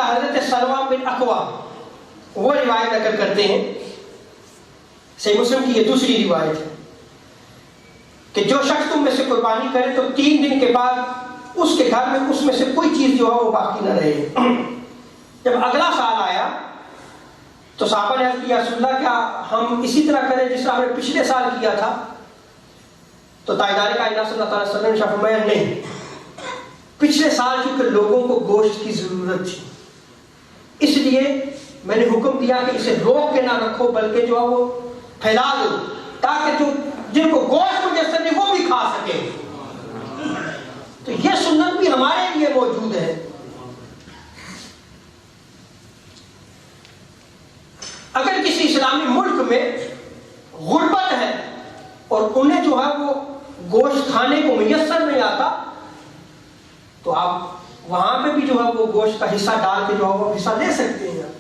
تعالیٰ حضرت سلمہ بن اکوع وہ روایت نقل کرتے ہیں، صحیح مسلم کی یہ دوسری روایت ہے، کہ جو شخص تم میں سے قربانی کرے تو 3 دن کے بعد اس کے گھر میں اس میں سے کوئی چیز جو ہے وہ باقی نہ رہے۔ جب اگلا سال آیا تو صحابہ نے عرض کیا رسول اللہ کیا ہم اسی طرح کریں جس طرح ہم نے پچھلے سال کیا تھا؟ تو تاجدار کائنات صلی اللہ علیہ وسلم نے فرمایا نہیں، پچھلے سال چونکہ لوگوں کو گوشت کی ضرورت تھی اس لیے میں نے حکم دیا کہ اسے روک کے نہ رکھو بلکہ جو ہے وہ پھیلا دو تاکہ جو جن کو گوشت میسر نہیں وہ بھی کھا سکے۔ تو یہ سنت بھی ہمارے لیے موجود ہے۔ اگر کسی اسلامی ملک میں غربت ہے اور انہیں جو ہے وہ گوشت کھانے کو میسر نہیں آتا تو آپ وہاں پہ بھی جو ہے وہ گوشت کا حصہ ڈال کے جو ہے وہ حصہ لے سکتے ہیں۔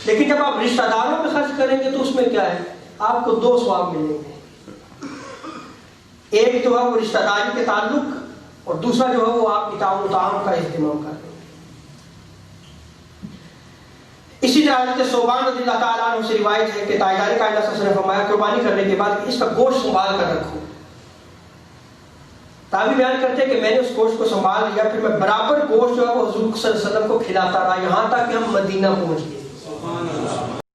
لیکن جب آپ رشتہ داروں پہ خرچ کریں گے تو اس میں کیا ہے، آپ کو 2 ثواب ملیں گے، ایک جو ہے وہ رشتہ داری کے تعلق اور دوسرا جو ہے وہ آپ اطعام و طعام کا اہتمام کریں گے۔ اسی طرح حضرت ثوبان رضی اللہ تعالیٰ عنہ سے روایت ہے کہ تاجدار کائنات صلی اللہ علیہ وسلم نے فرمایا قربانی کرنے کے بعد اس کا گوشت سنبھال کر رکھو۔ تابعی بیان کرتے ہیں کہ میں نے اس گوشت کو سنبھال لیا، پھر میں برابر گوشت جو ہے وہ حضور صلی اللہ علیہ وسلم کو کھلاتا رہا یہاں تک کہ ہم مدینہ پہنچ گئے۔